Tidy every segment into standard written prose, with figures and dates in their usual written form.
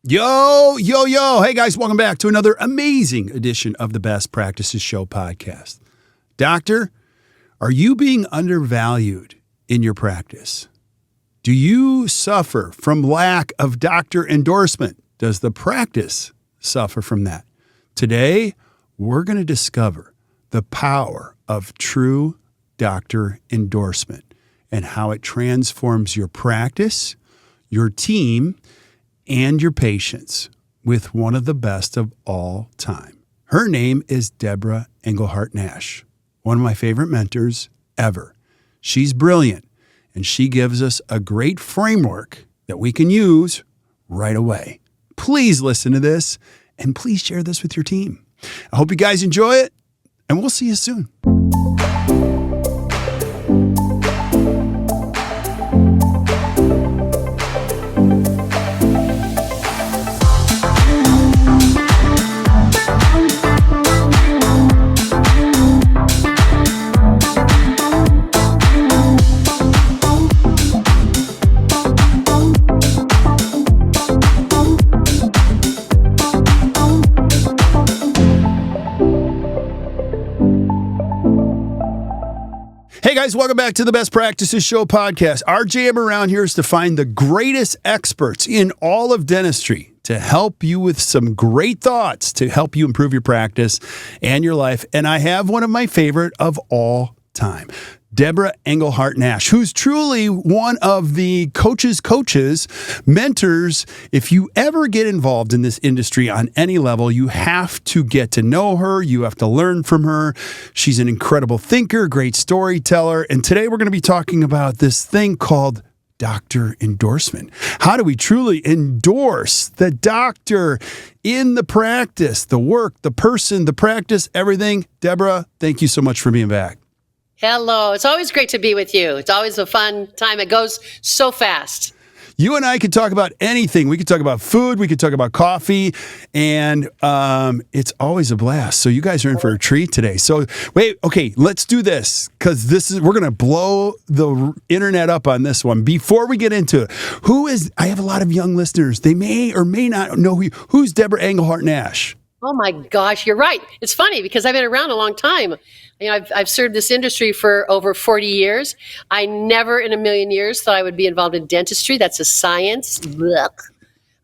Yo, yo, yo. Hey, guys, welcome back to another amazing edition of the Best Practices Show podcast. Doctor, are you being undervalued in your practice? Do you suffer from lack of doctor endorsement? Does the practice suffer from that? Today, we're going to discover the power of true doctor endorsement and how it transforms your practice, your team, and your patients with one of the best of all time. Her name is Debra Engelhardt-Nash, one of my favorite mentors ever. She's brilliant, and she gives us a great framework that we can use right away. Please listen to this, and please share this with your team. I hope you guys enjoy it, and we'll see you soon. Hey guys, welcome back to the Best Practices Show podcast. Our jam around here is to find the greatest experts in all of dentistry to help you with some great thoughts to help you improve your practice and your life. And I have one of my favorite of all time, Debra Engelhardt-Nash, who's truly one of the coaches, mentors. If you ever get involved in this industry on any level, you have to get to know her. You have to learn from her. She's an incredible thinker, great storyteller. And today we're going to be talking about this thing called doctor endorsement. How do we truly endorse the doctor in the practice, the work, the person, the practice, everything? Debra, thank you so much for being back. Hello. It's always great to be with you. It's always a fun time. It goes so fast. You and I could talk about anything. We could talk about food. We could talk about coffee. And it's always a blast. So you guys are in for a treat today. So wait, okay, let's do this because we're going to blow the internet up on this one. Before we get into it, I have a lot of young listeners. They may or may not know who's Debra Engelhardt-Nash. Oh my gosh, you're right. It's funny because I've been around a long time. You know, I've served this industry for over 40 years. I never in a million years thought I would be involved in dentistry. That's a science. Blech.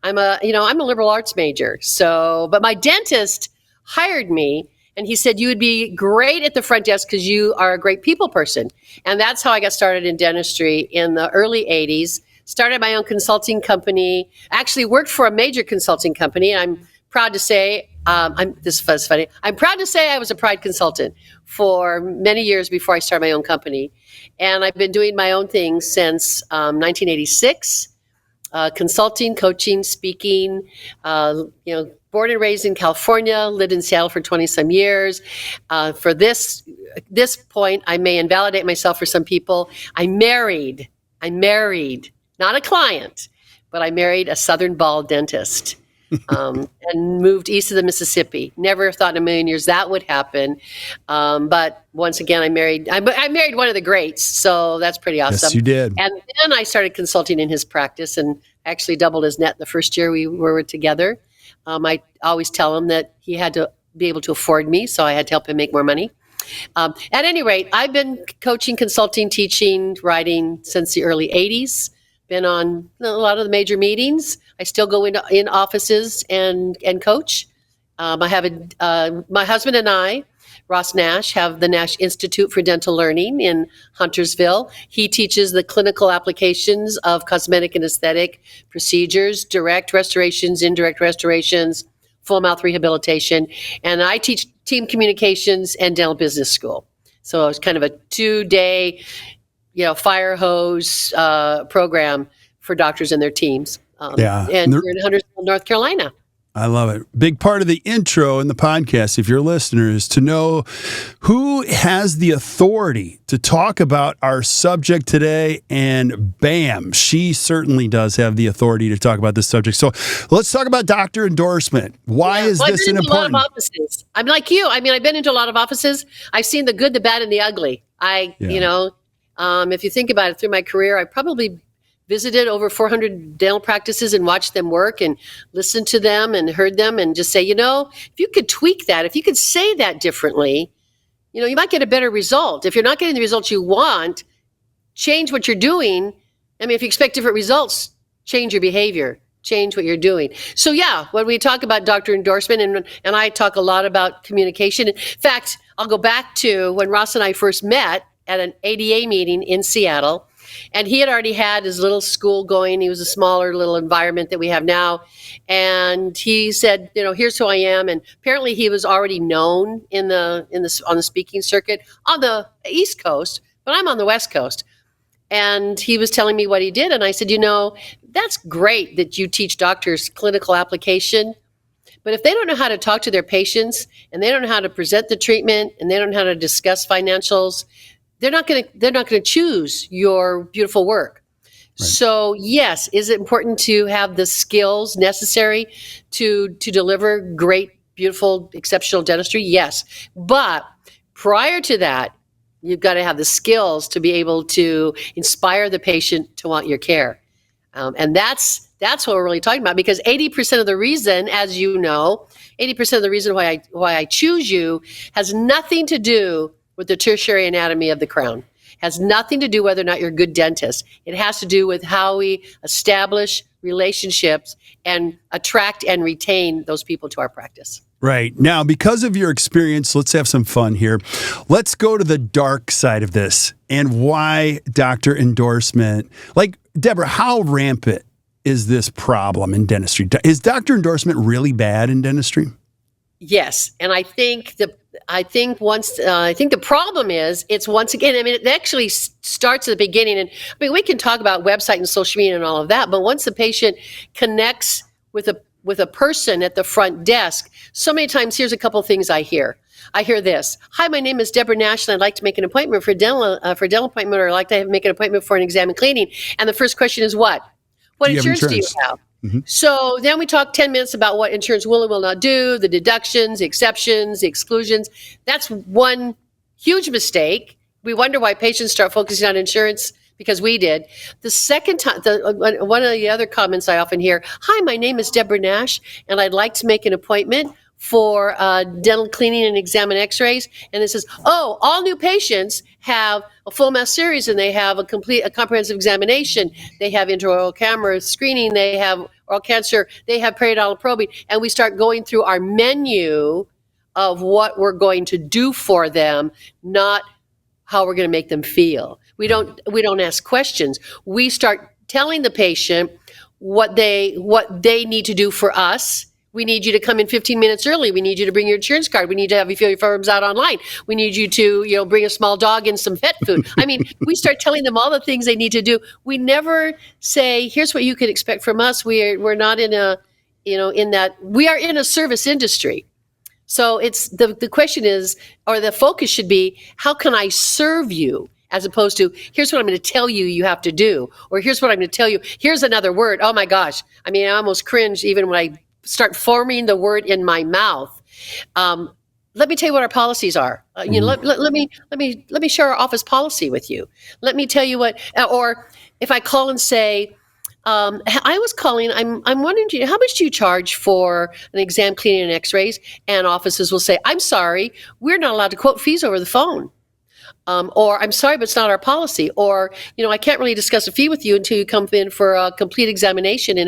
I'm a liberal arts major. But my dentist hired me and he said, you would be great at the front desk because you are a great people person. And that's how I got started in dentistry in the early 80s. Started my own consulting company, actually worked for a major consulting company. And I'm proud to say, this is funny. I'm proud to say I was a Pride consultant for many years before I started my own company. And I've been doing my own thing since 1986, consulting, coaching, speaking, born and raised in California, lived in Seattle for 20 some years. For this point, I may invalidate myself for some people. I married, not a client, but I married a Southern bald dentist. And moved east of the Mississippi. Never thought in a million years that would happen. But once again, I married one of the greats. So that's pretty awesome. Yes, you did. And then I started consulting in his practice and actually doubled his net the first year we were together. I always tell him that he had to be able to afford me. So I had to help him make more money. At any rate, I've been coaching, consulting, teaching, writing since the early 80s. Been on a lot of the major meetings. I still go in offices and coach. I have my husband and I, Ross Nash, have the Nash Institute for Dental Learning in Huntersville. He teaches the clinical applications of cosmetic and aesthetic procedures, direct restorations, indirect restorations, full mouth rehabilitation, and I teach team communications and dental business school. So it's kind of a 2-day fire hose program for doctors and their teams. And we're in Huntersville, North Carolina. I love it. Big part of the intro in the podcast, if you're a listener, is to know who has the authority to talk about our subject today. And bam, she certainly does have the authority to talk about this subject. So let's talk about doctor endorsement. Why is this an important? I've been into a lot of offices. I'm like you. I mean, I've been into a lot of offices. I've seen the good, the bad, and the ugly. If you think about it, through my career, I've probably visited over 400 dental practices and watched them work and listened to them and heard them and just say, if you could tweak that, if you could say that differently, you might get a better result. If you're not getting the results you want, change what you're doing. I mean, if you expect different results, change your behavior, change what you're doing. So yeah, when we talk about doctor endorsement, and I talk a lot about communication. In fact, I'll go back to when Ross and I first met at an ADA meeting in Seattle, and he had already had his little school going. He was a smaller little environment that we have now. And he said, here's who I am. And apparently he was already known on the speaking circuit on the East Coast, but I'm on the West Coast. And he was telling me what he did. And I said, that's great that you teach doctors clinical application. But if they don't know how to talk to their patients and they don't know how to present the treatment and they don't know how to discuss financials, they're not going to choose your beautiful work. Right. So yes, is it important to have the skills necessary to deliver great, beautiful, exceptional dentistry? Yes. But prior to that, you've got to have the skills to be able to inspire the patient to want your care. And that's what we're really talking about, because 80% of the reason, as you know, 80% of the reason why I choose you has nothing to do with the tertiary anatomy of the crown. Has nothing to do whether or not you're a good dentist. It has to do with how we establish relationships and attract and retain those people to our practice. Right. Now, because of your experience, let's have some fun here. Let's go to the dark side of this and why doctor endorsement. Like, Debra, how rampant is this problem in dentistry? Is doctor endorsement really bad in dentistry? Yes. And I think the problem is, it's once again, it actually starts at the beginning. And we can talk about website and social media and all of that, but once the patient connects with a person at the front desk, so many times, here's a couple of things I hear. I hear this: "Hi, my name is Debra Nash, and I'd like to make an appointment for a dental appointment, or I'd like to make an appointment for an exam and cleaning." And the first question is, what insurance do you have? Mm-hmm. So then we talk 10 minutes about what insurance will and will not do, the deductions, the exceptions, the exclusions. That's one huge mistake. We wonder why patients start focusing on insurance, because we did. The second time, one of the other comments I often hear: "Hi, my name is Debra Nash, and I'd like to make an appointment for dental cleaning and exam and x-rays." And it says, "Oh, all new patients have a full mouth series, and they have a comprehensive examination. They have intraoral camera screening. They have oral cancer. They have periodontal probing." And we start going through our menu of what we're going to do for them, not how we're going to make them feel. We don't ask questions. We start telling the patient what they need to do for us. We need you to come in 15 minutes early. We need you to bring your insurance card. We need to have you fill your forms out online. We need you to, bring a small dog and some pet food. We start telling them all the things they need to do. We never say, here's what you can expect from us. We're not in we are in a service industry. So it's the question is, or the focus should be, how can I serve you? As opposed to, here's what I'm going to tell you you have to do. Or here's what I'm going to tell you. Here's another word. Oh my gosh. I almost cringe even when I start forming the word in my mouth. Let me tell you what our policies are. Let me share our office policy with you. Let me tell you what, or if I call and say, I was calling, I'm wondering, how much do you charge for an exam, cleaning, and x-rays? And offices will say, "I'm sorry, we're not allowed to quote fees over the phone." Or, "I'm sorry, but it's not our policy." Or, "I can't really discuss a fee with you until you come in for a complete examination."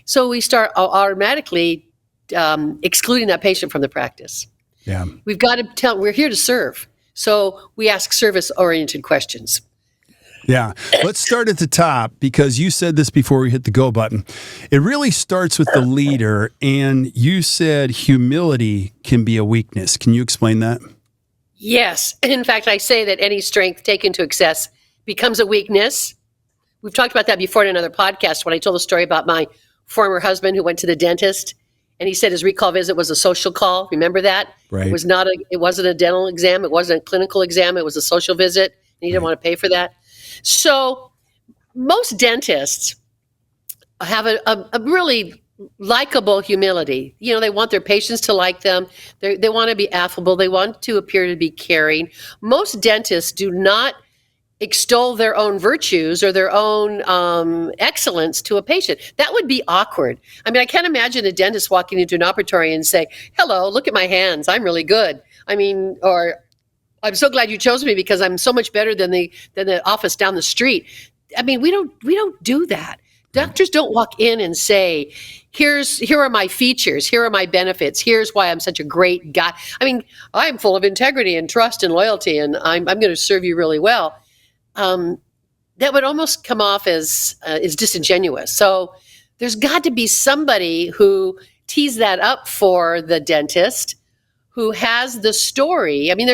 So we start automatically excluding that patient from the practice. Yeah. We've got to tell, we're here to serve. So we ask service-oriented questions. Yeah. Let's start at the top, because you said this before we hit the go button. It really starts with the leader, and you said humility can be a weakness. Can you explain that? Yes. In fact, I say that any strength taken to excess becomes a weakness. We've talked about that before in another podcast, when I told the story about my former husband who went to the dentist, and he said his recall visit was a social call. Remember that? Right. It wasn't a dental exam. It wasn't a clinical exam. It was a social visit, and he didn't want to pay for that. So most dentists have a really likable humility. They want their patients to like them. They want to be affable. They want to appear to be caring. Most dentists do not extol their own virtues or their own excellence to a patient. That would be awkward. I mean, I can't imagine a dentist walking into an operatory and say, "Hello, look at my hands. I'm really good." I mean, or "I'm so glad you chose me because I'm so much better than the office down the street." I mean, we don't do that. Doctors don't walk in and say, here are my features, here are my benefits, here's why I'm such a great guy. I mean, I'm full of integrity and trust and loyalty, and I'm going to serve you really well. That would almost come off as disingenuous. So there's got to be somebody who tees that up for the dentist, who has the story. I mean,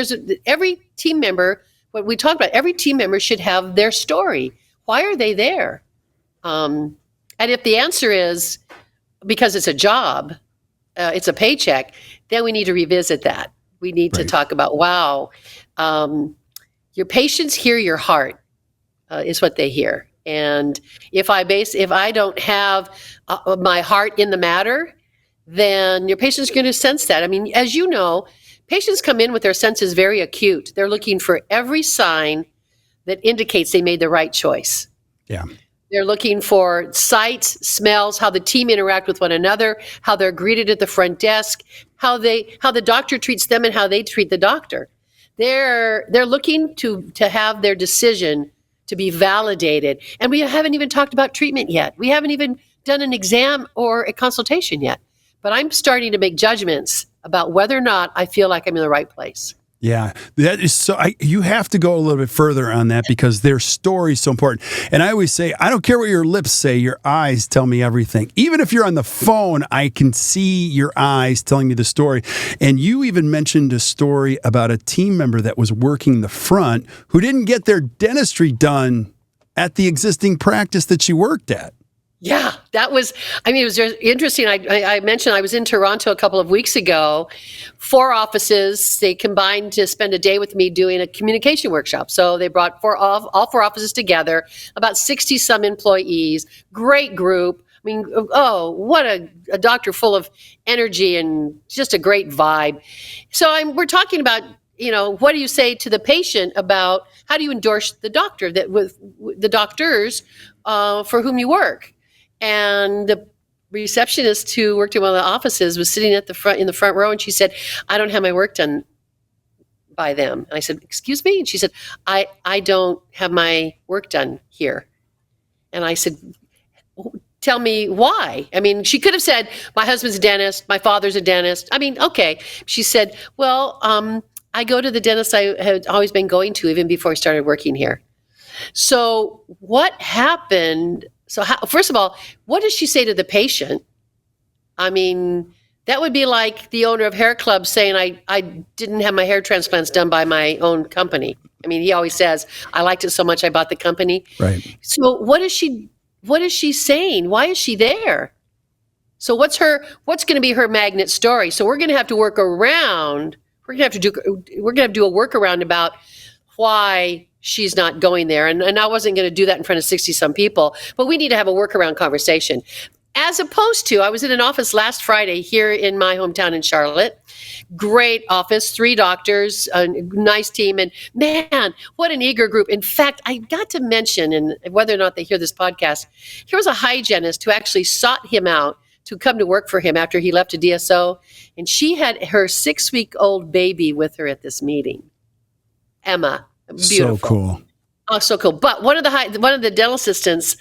every team member, what we talked about, every team member should have their story. Why are they there? And if the answer is because it's a job, it's a paycheck, then we need to revisit that. We need to talk about, wow, your patients hear your heart, is what they hear. And if I don't have my heart in the matter, then your patient's going to sense that. I mean, as you know, patients come in with their senses very acute. They're looking for every sign that indicates they made the right choice. Yeah. They're looking for sights, smells, how the team interact with one another, how they're greeted at the front desk, how the doctor treats them and how they treat the doctor. They're looking to have their decision to be validated. And we haven't even talked about treatment yet. We haven't even done an exam or a consultation yet. But I'm starting to make judgments about whether or not I feel like I'm in the right place. Yeah, that is so. You have to go a little bit further on that because their story is so important. And I always say, I don't care what your lips say, your eyes tell me everything. Even if you're on the phone, I can see your eyes telling me the story. And you even mentioned a story about a team member that was working the front who didn't get their dentistry done at the existing practice that she worked at. Yeah, it was just interesting. I mentioned I was in Toronto a couple of weeks ago. 4 offices, they combined to spend a day with me doing a communication workshop. So they brought all 4 offices together, about 60 some employees, great group. I mean, oh, what a doctor full of energy and just a great vibe. So we're talking about, what do you say to the patient about how do you endorse the doctor with the doctors for whom you work? And the receptionist who worked in one of the offices was sitting in the front row, and she said, "I don't have my work done by them." And I said, "Excuse me?" And she said, I don't have my work done here. And I said, "Tell me why." I mean, she could have said, "My husband's a dentist, my father's a dentist." I mean, okay. She said, "Well, I go to the dentist I had always been going to even before I started working here." So what happened? So first of all, what does she say to the patient? I mean, that would be like the owner of hair club saying, I didn't have my hair transplants done by my own company. I mean, he always says, "I liked it so much I bought the company." Right. So what is she saying? Why is she there? So what's going to be her magnet story? So we're going to have to work around. We're going to have to do a workaround about why she's not going there. And I wasn't going to do that in front of 60 some people, but we need to have a workaround conversation. As opposed to, I was in an office last Friday here in my hometown in Charlotte. Great office, 3 doctors, a nice team. And man, what an eager group. In fact, I got to mention, and whether or not they hear this podcast, here was a hygienist who actually sought him out to come to work for him after he left a DSO. And she had her 6-week-old baby with her at this meeting. Emma. Beautiful. So cool. Oh, so cool. But one of the dental assistants,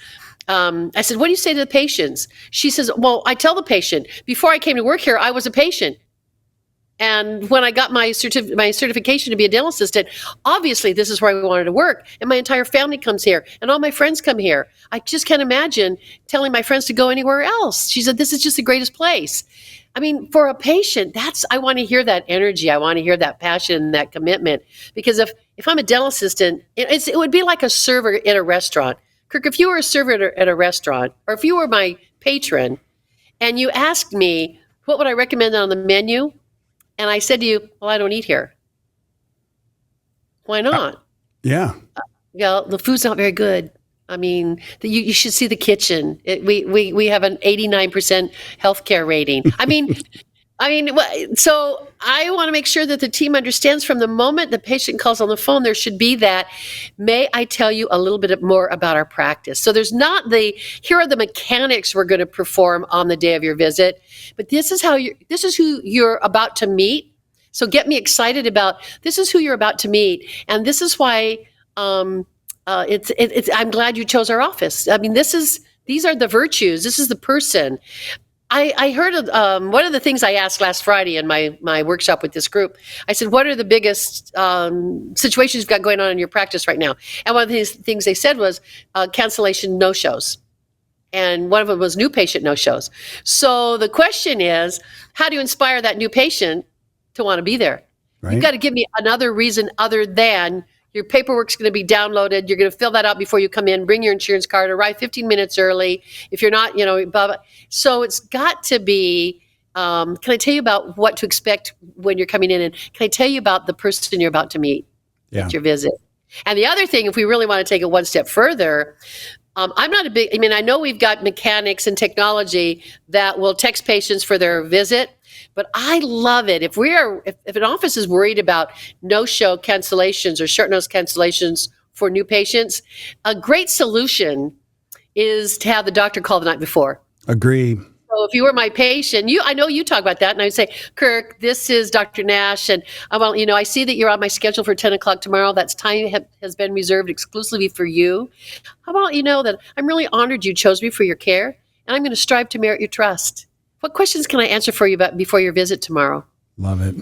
I said, "What do you say to the patients?" She says, "Well, I tell the patient, before I came to work here, I was a patient. And when I got my certification to be a dental assistant, obviously this is where I wanted to work. And my entire family comes here and all my friends come here. I just can't imagine telling my friends to go anywhere else." She said, "This is just the greatest place." I mean, for a patient, I want to hear that energy. I want to hear that passion and that commitment. Because if I'm a dental assistant, it would be like a server in a restaurant. Kirk, if you were a server at a restaurant, or if you were my patron, and you asked me, what would I recommend on the menu? And I said to you, "Well, I don't eat here." Why not? Yeah. Well, the food's not very good. I mean, you should see the kitchen. We have an 89% healthcare rating. I mean, I mean, so I want to make sure that the team understands from the moment the patient calls on the phone, there should be that, may I tell you a little bit more about our practice? So there's not here are the mechanics we're going to perform on the day of your visit, but this is who you're about to meet. So get me excited about, this is who you're about to meet. And this is why I'm glad you chose our office. I mean, these are the virtues. This is the person. I heard one of the things I asked last Friday in my workshop with this group. I said, what are the biggest situations you've got going on in your practice right now? And one of the things they said was cancellation no-shows. And one of them was new patient no-shows. So the question is, how do you inspire that new patient to want to be there? Right. You've got to give me another reason other than your paperwork's going to be downloaded. You're going to fill that out before you come in. Bring your insurance card. Arrive 15 minutes early. If you're not, blah, blah. So it's got to be, can I tell you about what to expect when you're coming in? And can I tell you about the person you're about to meet at your visit? And the other thing, if we really want to take it one step further, I know we've got mechanics and technology that will text patients for their visit, but I love it. If an office is worried about no-show cancellations or short notice cancellations for new patients, a great solution is to have the doctor call the night before. Agree. So if you were my patient, I know you talk about that, and I would say, Kirk, this is Dr. Nash, and I see that you're on my schedule for 10 o'clock tomorrow. That's time has been reserved exclusively for you. How about that I'm really honored you chose me for your care, and I'm going to strive to merit your trust. What questions can I answer for you before your visit tomorrow? Love it.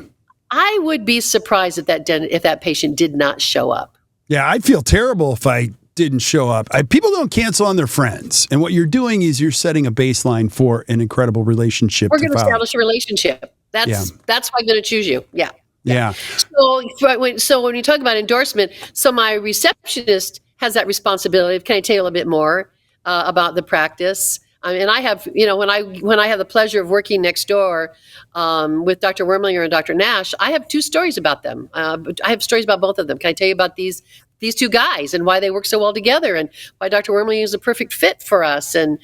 I would be surprised if that patient did not show up. Yeah, I'd feel terrible if I didn't show up. People don't cancel on their friends. And what you're doing is you're setting a baseline for an incredible relationship. We're going to establish a relationship. That's why I'm going to choose you. Yeah. Yeah. So when you talk about endorsement, so my receptionist has that responsibility. Can I tell you a little bit more about the practice? And I have, when I have the pleasure of working next door with Dr. Wormlinger and Dr. Nash, I have two stories about them. I have stories about both of them. Can I tell you about these two guys and why they work so well together and why Dr. Wormlinger is a perfect fit for us? And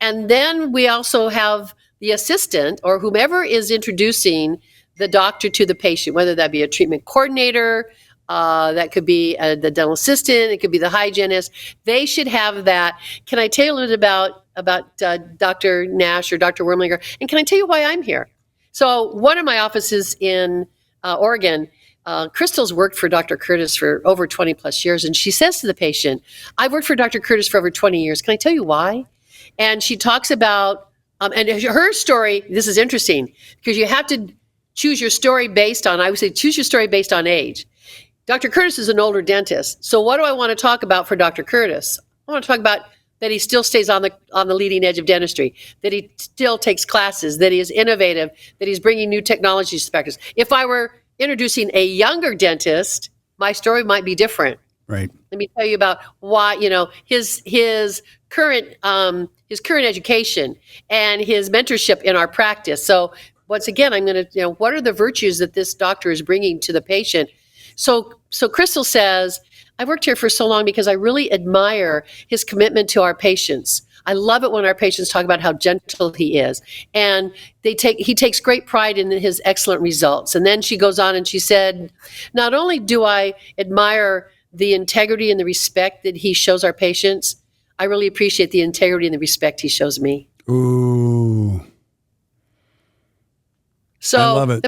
then we also have the assistant or whomever is introducing the doctor to the patient, whether that be a treatment coordinator, that could be the dental assistant, it could be the hygienist. They should have that. Can I tell you a little bit about Dr. Nash or Dr. Wormlinger? And can I tell you why I'm here? So one of my offices in Oregon, Crystal's worked for Dr. Curtis for over 20 plus years. And she says to the patient, I've worked for Dr. Curtis for over 20 years. Can I tell you why? And she talks about, and her story, this is interesting because you have to choose your story based on, I would say choose your story based on age. Dr. Curtis is an older dentist. So what do I want to talk about for Dr. Curtis? I want to talk about that he still stays on the leading edge of dentistry, that he still takes classes, that he is innovative, that he's bringing new technologies to practice. If I were introducing a younger dentist, my story might be different. Right. Let me tell you about why, his current education and his mentorship in our practice. So once again, I'm going to, what are the virtues that this doctor is bringing to the patient? So Crystal says, I worked here for so long because I really admire his commitment to our patients. I love it when our patients talk about how gentle he is. And he takes great pride in his excellent results. And then she goes on and she said, not only do I admire the integrity and the respect that he shows our patients, I really appreciate the integrity and the respect he shows me. Ooh. So I love it.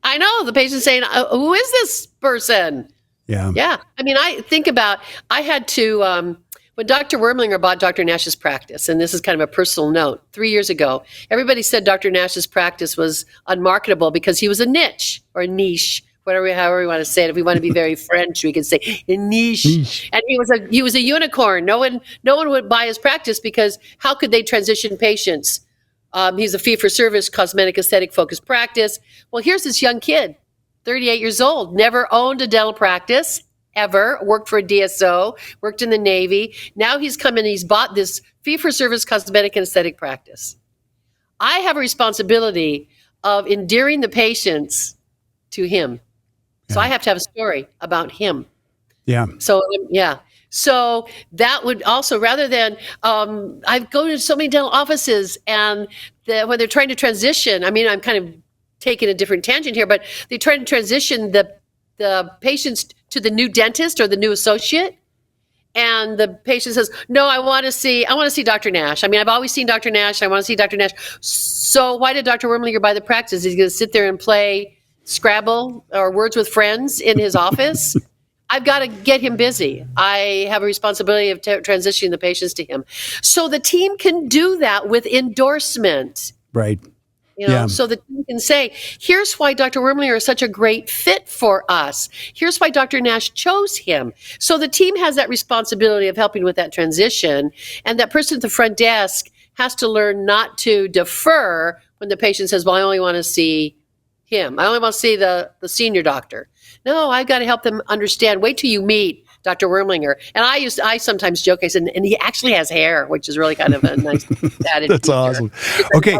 I know the patient's saying, who is this person? Yeah. Yeah. I mean, I had to, when Dr. Wormlinger bought Dr. Nash's practice, and this is kind of a personal note, 3 years ago, everybody said Dr. Nash's practice was unmarketable because he was a niche or a niche, however we want to say it. If we want to be very French, we can say a niche. And he was a unicorn. No one would buy his practice because how could they transition patients? He's a fee-for-service, cosmetic, aesthetic-focused practice. Well, here's this young kid, 38 years old, never owned a dental practice, ever, worked for a DSO, worked in the Navy. Now he's come in, he's bought this fee-for-service, cosmetic, and aesthetic practice. I have a responsibility of endearing the patients to him. So I have to have a story about him. Yeah. So, yeah. So that would also, rather than, I go to so many dental offices and when they're trying to transition, I mean, I'm kind of taking a different tangent here, but they try to transition the patients to the new dentist or the new associate. And the patient says, no, I want to see Dr. Nash. I mean, I've always seen Dr. Nash. I want to see Dr. Nash. So why did Dr. Wormlinger buy the practice? He's going to sit there and play Scrabble or Words with Friends in his office? I've got to get him busy. I have a responsibility of transitioning the patients to him. So the team can do that with endorsement. Right. So the team can say, here's why Dr. Wormlinger is such a great fit for us. Here's why Dr. Nash chose him. So the team has that responsibility of helping with that transition. And that person at the front desk has to learn not to defer when the patient says, well, I only want to see him. I only want to see the senior doctor. No, I've got to help them understand. Wait till you meet Dr. Wormlinger. And I sometimes joke, I said, and he actually has hair, which is really kind of a nice added That's feature. awesome. Okay.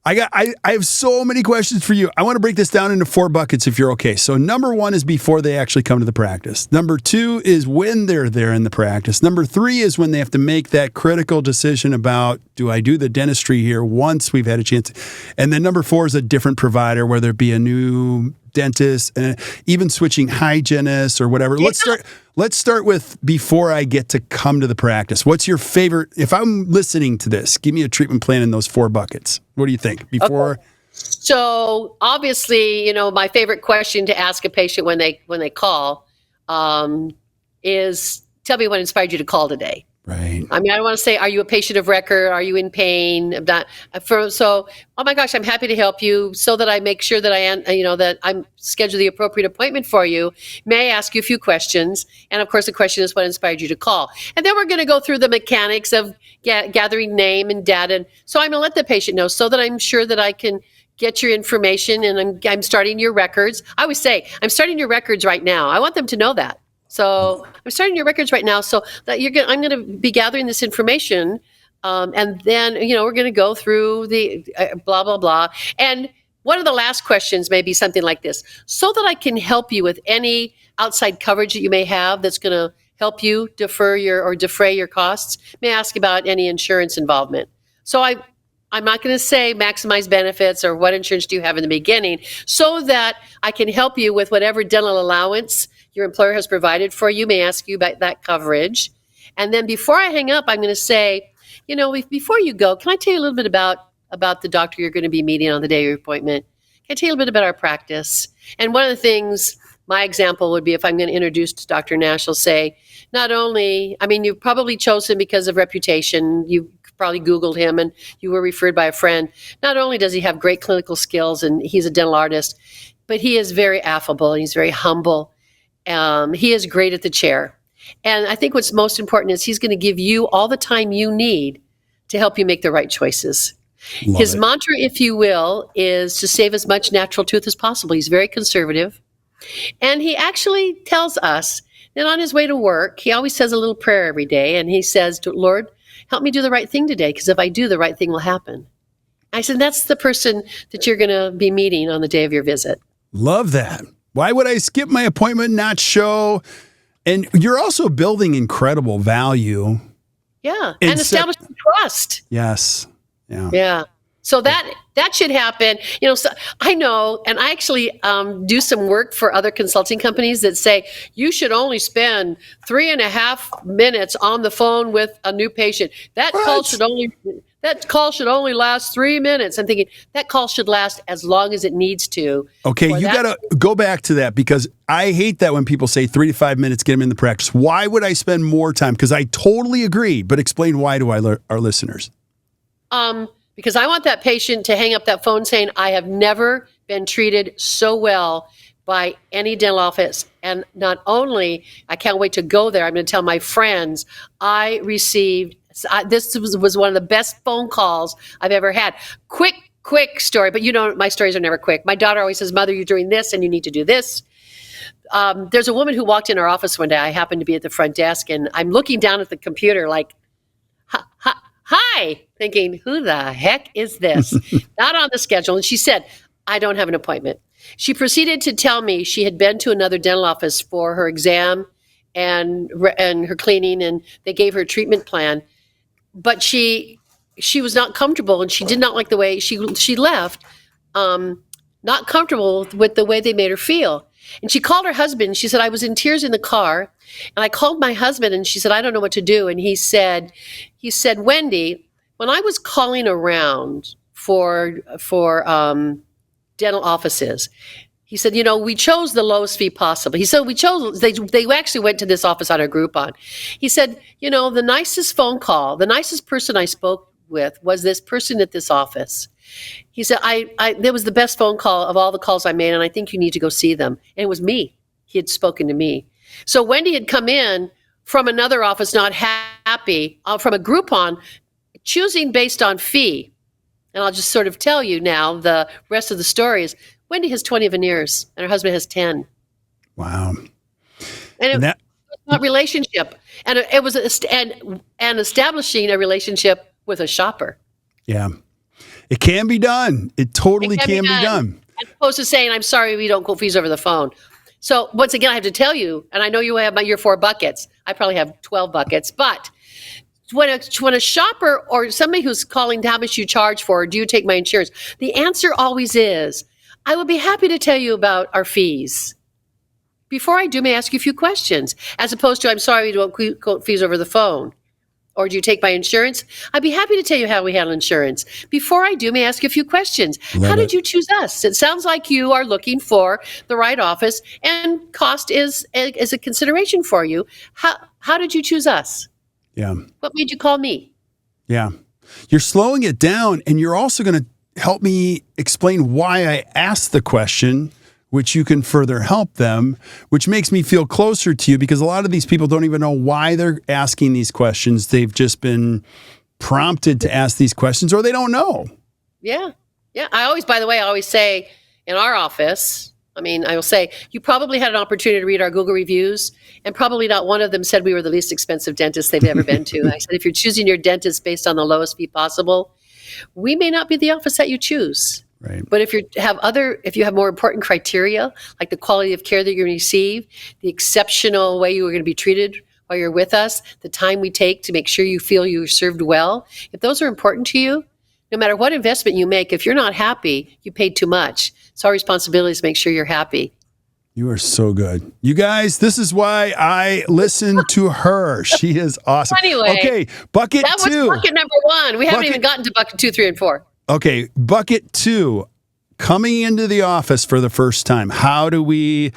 I have so many questions for you. I want to break this down into 4 buckets if you're okay. So number 1 is before they actually come to the practice. Number 2 is when they're there in the practice. Number 3 is when they have to make that critical decision about, do I do the dentistry here once we've had a chance? And then number 4 is a different provider, whether it be a new dentist, and even switching hygienists or whatever. Yeah. Let's start with before I get to come to the practice. What's your favorite? If I'm listening to this, give me a treatment plan in those 4 buckets. What do you think? Before. Okay. So obviously, my favorite question to ask a patient when they call is, tell me what inspired you to call today. Right. I mean, I don't want to say, are you a patient of record? Are you in pain? Oh my gosh, I'm happy to help you, so that I make sure that that I'm schedule the appropriate appointment for you. May I ask you a few questions? And of course, the question is, what inspired you to call? And then we're going to go through the mechanics of gathering name and data. And so I'm going to let the patient know, so that I'm sure that I can get your information, and I'm starting your records. I always say, I'm starting your records right now. I want them to know that. So I'm starting your records right now, so that I'm going to be gathering this information, and then we're going to go through the blah blah blah. And one of the last questions may be something like this: so that I can help you with any outside coverage that you may have that's going to help you defray your costs. May I ask about any insurance involvement? So I'm not going to say maximize benefits or what insurance do you have in the beginning, so that I can help you with whatever dental allowance your employer has provided for you. May ask you about that coverage. And then before I hang up, I'm going to say, before you go, can I tell you a little bit about the doctor you're going to be meeting on the day of your appointment? Can I tell you a little bit about our practice? And one of the things, my example would be, if I'm going to introduce to Dr. Nash, I'll say, not only, you've probably chosen him because of reputation. You probably Googled him and you were referred by a friend. Not only does he have great clinical skills and he's a dental artist, but he is very affable and he's very humble. He is great at the chair. And I think what's most important is he's going to give you all the time you need to help you make the right choices. His mantra, if you will, is to save as much natural tooth as possible. He's very conservative. And he actually tells us that on his way to work, he always says a little prayer every day. And he says, Lord, help me do the right thing today, because if I do, the right thing will happen. I said, that's the person that you're going to be meeting on the day of your visit. Love that. Why would I skip my appointment, not show? And you're also building incredible value. Yeah. And establishing trust. Yes. Yeah. Yeah. So that should happen. So I know, and I actually do some work for other consulting companies that say you should only spend 3.5 minutes on the phone with a new patient. That call should only last 3 minutes. I'm thinking that call should last as long as it needs to. Okay, you got to go back to that, because I hate that when people say 3 to 5 minutes, get them in the practice. Why would I spend more time? Because I totally agree, but explain why to our listeners. Because I want that patient to hang up that phone saying, I have never been treated so well by any dental office. And not only, I can't wait to go there, I'm going to tell my friends, I received, this was one of the best phone calls I've ever had. Quick story, but my stories are never quick. My daughter always says, Mother, you're doing this and you need to do this. There's a woman who walked in our office one day. I happened to be at the front desk, and I'm looking down at the computer like, hi, thinking, who the heck is this? Not on the schedule. And she said, I don't have an appointment. She proceeded to tell me she had been to another dental office for her exam and her cleaning, and they gave her a treatment plan. But she was not comfortable, and she did not like the way she left, not comfortable with the way they made her feel. And she called her husband. She said, I was in tears in the car, and I called my husband, and she said, I don't know what to do. And he said, Wendy, when I was calling around for dental offices, he said, we chose the lowest fee possible. He said, they actually went to this office on a Groupon. He said, the nicest phone call, the nicest person I spoke with was this person at this office. He said, there was the best phone call of all the calls I made, and I think you need to go see them. And it was me. He had spoken to me. So Wendy had come in from another office, not happy, from a Groupon, choosing based on fee. And I'll just sort of tell you now, the rest of the story is Wendy has 20 veneers, and her husband has 10. Wow. And it was not relationship. And it was and establishing a relationship with a shopper. Yeah. It can be done. It totally can be done. As opposed to saying, I'm sorry, we don't quote fees over the phone. So once again, I have to tell you, and I know you have your 4 buckets. I probably have 12 buckets. But when a shopper or somebody who's calling how much you charge for, or do you take my insurance? The answer always is, I would be happy to tell you about our fees. Before I do, may I ask you a few questions? As opposed to, I'm sorry, we don't quote fees over the phone. Or do you take my insurance? I'd be happy to tell you how we handle insurance. Before I do, may I ask you a few questions? How did you choose us? It sounds like you are looking for the right office, and cost is a consideration for you. How did you choose us? Yeah. What made you call me? Yeah. You're slowing it down, and you're also going to help me explain why I asked the question, which you can further help them, which makes me feel closer to you, because a lot of these people don't even know why they're asking these questions. They've just been prompted to ask these questions, or they don't know. Yeah. Yeah. I always say in our office, I will say, you probably had an opportunity to read our Google reviews, and probably not one of them said we were the least expensive dentist they've ever been to. I said, if you're choosing your dentist based on the lowest fee possible, we may not be the office that you choose. Right. But if you have more important criteria, like the quality of care that you're going to receive, the exceptional way you are going to be treated while you're with us, the time we take to make sure you feel you're served well, if those are important to you, no matter what investment you make, if you're not happy, you paid too much. It's our responsibility to make sure you're happy. You are so good. You guys, this is why I listen to her. She is awesome. Anyway, okay, bucket 2. That was bucket number 1. We haven't even gotten to bucket 2, 3, and 4. Okay, bucket 2, coming into the office for the first time. How do we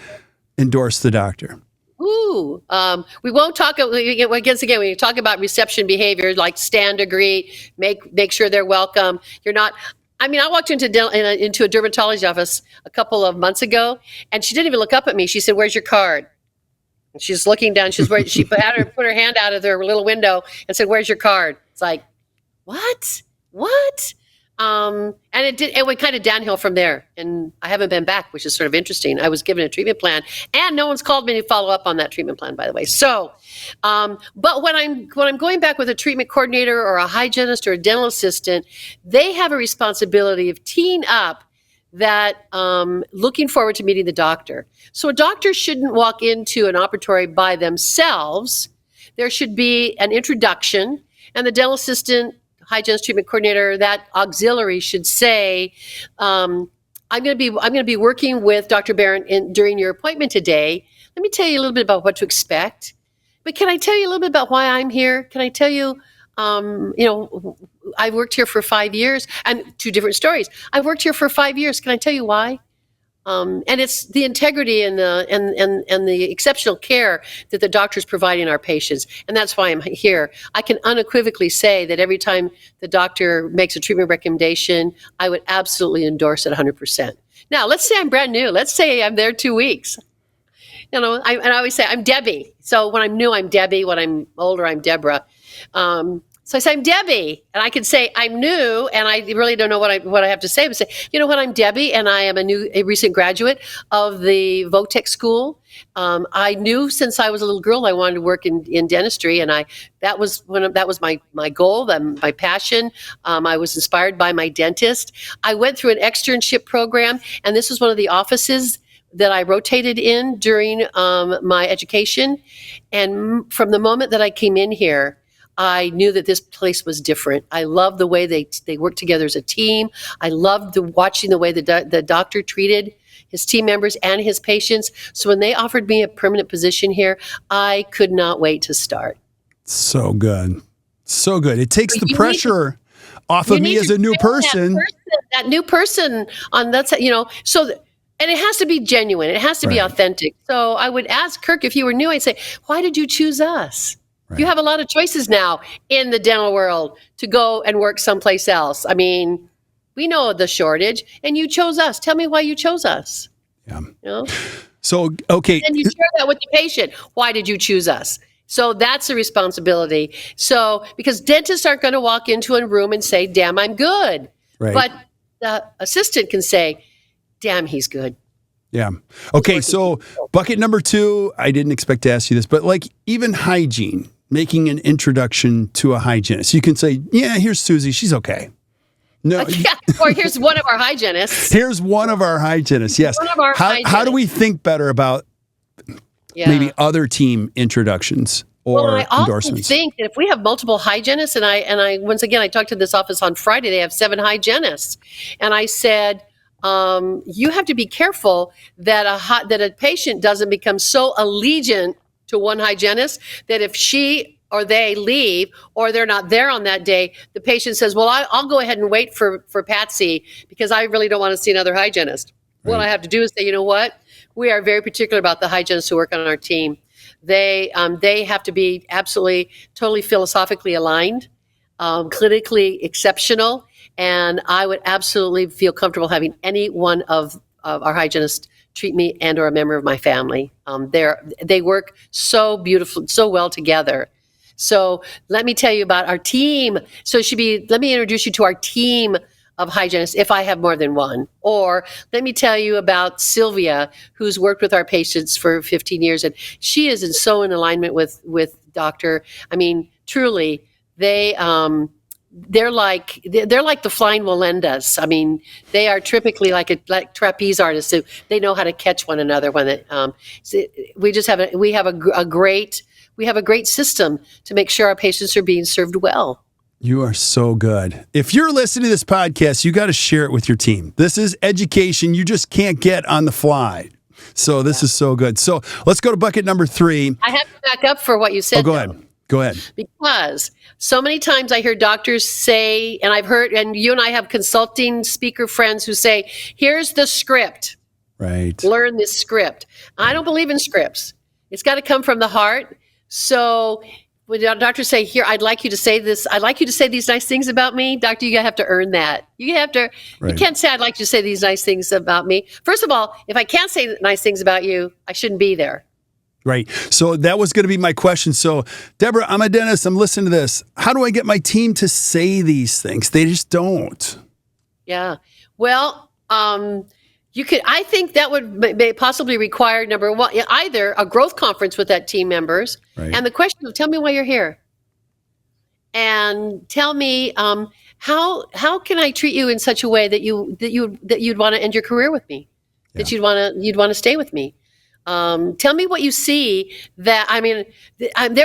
endorse the doctor? We won't talk, again, we talk about reception behavior, like stand to greet, make sure they're welcome. I walked into a dermatology office a couple of months ago, and she didn't even look up at me. She said, "Where's your card?" And she's looking down. She put her hand out of their little window and said, "Where's your card?" It's like, what? And it went kind of downhill from there. And I haven't been back, which is sort of interesting. I was given a treatment plan, and no one's called me to follow up on that treatment plan, by the way. So, but when I'm going back with a treatment coordinator or a hygienist or a dental assistant, they have a responsibility of teeing up that looking forward to meeting the doctor. So a doctor shouldn't walk into an operatory by themselves. There should be an introduction, and the dental assistant, hygienist, treatment coordinator, that auxiliary should say, I'm going to be working with Dr. Behrendt during your appointment today. Let me tell you a little bit about what to expect. But can I tell you a little bit about why I'm here? Can I tell you, I've worked here for 5 years, and 2 different stories. I've worked here for 5 years. Can I tell you why? And it's the integrity and the exceptional care that the doctor's providing our patients. And that's why I'm here. I can unequivocally say that every time the doctor makes a treatment recommendation, I would absolutely endorse it 100%. Now, let's say I'm brand new. Let's say I'm there 2 weeks. And I always say I'm Debbie. So when I'm new, I'm Debbie. When I'm older, I'm Debra. So I say, I'm Debbie, and I can say I'm new, and I really don't know what I have to say. But say, I'm Debbie, and I am a recent graduate of the Votech School. I knew since I was a little girl I wanted to work in dentistry, and that was my goal, my passion. I was inspired by my dentist. I went through an externship program, and this was one of the offices that I rotated in during my education. And from the moment that I came in here, I knew that this place was different. I loved the way they worked together as a team. I loved watching the way the doctor treated his team members and his patients. So when they offered me a permanent position here, I could not wait to start. So good. So good. It takes the You pressure off of me as a new person. That new person on that's, and it has to be genuine. It has to be authentic. So I would ask Kirk, if you were new, I'd say, why did you choose us? Right. You have a lot of choices now in the dental world to go and work someplace else. I mean, we know the shortage, and you chose us. Tell me why you chose us. Yeah. So, okay. And you share that with the patient. Why did you choose us? So that's a responsibility. So, because dentists aren't going to walk into a room and say, damn, I'm good. Right. But the assistant can say, damn, he's good. Yeah. Okay. So bucket number 2, I didn't expect to ask you this, but like even hygiene, making an introduction to a hygienist. You can say, yeah, here's Susie. She's okay. No. Yeah. Or here's one of our hygienists. Here's one of our hygienists. Yes. How do we think better about maybe other team introductions or I endorsements? I think that if we have multiple hygienists, and I once again, I talked to this office on Friday, they have 7 hygienists. And I said, you have to be careful that a patient doesn't become so allegiant to one hygienist that if she or they leave or they're not there on that day, the patient says, well, I'll go ahead and wait for Patsy because I really don't want to see another hygienist. Right. What I have to do is say, you know what? We are very particular about the hygienists who work on our team. They have to be absolutely, totally philosophically aligned, clinically exceptional, and I would absolutely feel comfortable having any one of our hygienists treat me and or a member of my family. They work so beautiful, so well together. So let me tell you about our team. So let me introduce you to our team of hygienists if I have more than one. Or let me tell you about Sylvia, who's worked with our patients for 15 years. And she is so in alignment with Dr. I mean, truly, they're like the flying Walendas. I mean, they are typically like trapeze artists. So they know how to catch one another when we have a great system to make sure our patients are being served well. You are so good. If you're listening to this podcast, you got to share it with your team. This is education you just can't get on the fly. So this is so good. So let's go to bucket number 3. I have to back up for what you said. Oh, go ahead. Go ahead. Because so many times I hear doctors say, and I've heard, and you and I have consulting speaker friends who say, here's the script. Right. Learn this script. I don't believe in scripts. It's got to come from the heart. So when doctors say, here, I'd like you to say this, I'd like you to say these nice things about me, doctor, you have to earn that. You can't say, I'd like you to say these nice things about me. First of all, if I can't say nice things about you, I shouldn't be there. Right. So that was going to be my question. So, Debra, I'm a dentist. I'm listening to this. How do I get my team to say these things? They just don't. Yeah. Well, I think that would possibly require, number one, either a growth conference with that team members. Right. And the question of, tell me why you're here. And tell me, how can I treat you in such a way that you'd want to end your career with me, that you'd want to stay with me. Tell me what you see there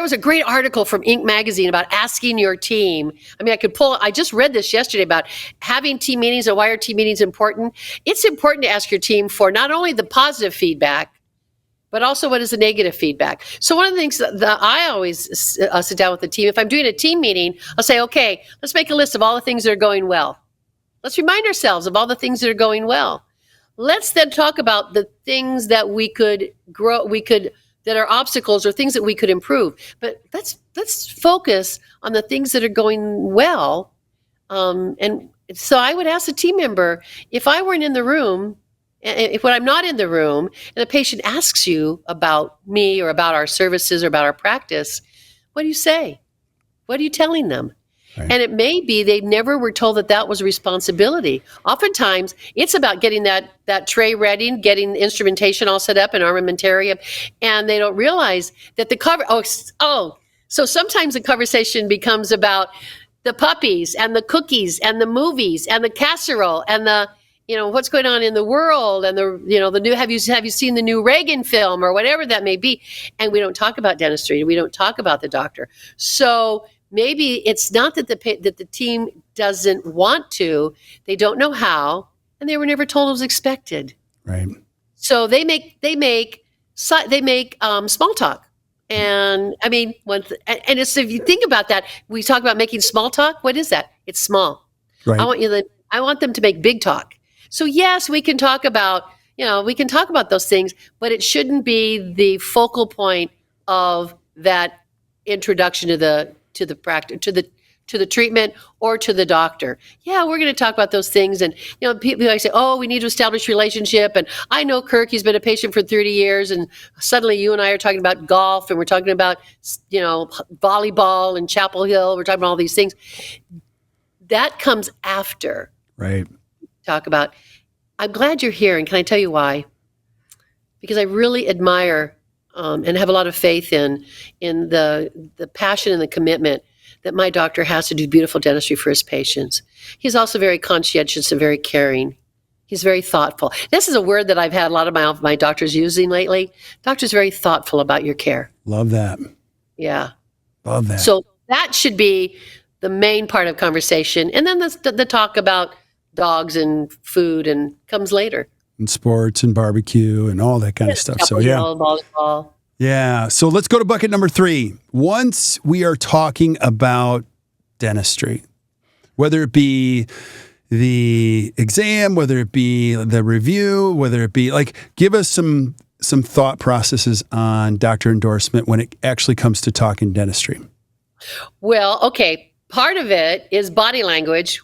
was a great article from Inc. magazine about asking your team. I mean, I just read this yesterday about having team meetings and why are team meetings important. It's important to ask your team for not only the positive feedback, but also what is the negative feedback. So one of the things that I always sit down with the team, if I'm doing a team meeting, I'll say, okay, let's make a list of all the things that are going well. Let's remind ourselves of all the things that are going well. Let's then talk about the things that we could that are obstacles or things that we could improve. But let's focus on the things that are going well. And so I would ask a team member, if I weren't in the room, when I'm not in the room, and a patient asks you about me or about our services or about our practice, what do you say? What are you telling them? Right. And it may be they never were told that was a responsibility. Oftentimes, it's about getting that tray ready, getting instrumentation all set up and armamentarium, and they don't realize that the cover. So sometimes the conversation becomes about the puppies and the cookies and the movies and the casserole and what's going on in the world, and the new, have you seen the new Reagan film, or whatever that may be. And we don't talk about dentistry. We don't talk about the doctor. So maybe it's not that the team doesn't want to, they don't know how, and they were never told it was expected. Right. So they make small talk. And I mean, and it's, if you think about that, we talk about making small talk. What is that? It's small. Right. I want them to make big talk. So yes, we can talk about those things, but it shouldn't be the focal point of that introduction to the practice, to the treatment, or to the doctor. Yeah, we're going to talk about those things. And, people like say, oh, we need to establish relationship. And I know Kirk, he's been a patient for 30 years. And suddenly you and I are talking about golf, and we're talking about, volleyball and Chapel Hill. We're talking about all these things. That comes after. Right. Talk about. I'm glad you're here. And can I tell you why? Because I really admire and have a lot of faith in the passion and the commitment that my doctor has to do beautiful dentistry for his patients. He's also very conscientious and very caring. He's very thoughtful. This is a word that I've had a lot of my doctors using lately. Doctor's very thoughtful about your care. Love that. Yeah. Love that. So that should be the main part of conversation. And then the talk about dogs and food and comes later. And sports and barbecue and all that kind of stuff. So, yeah. Volleyball. Yeah. So let's go to bucket number 3. Once we are talking about dentistry, whether it be the exam, whether it be the review, whether it be give us some thought processes on doctor endorsement when it actually comes to talking dentistry. Well, okay. Part of it is body language.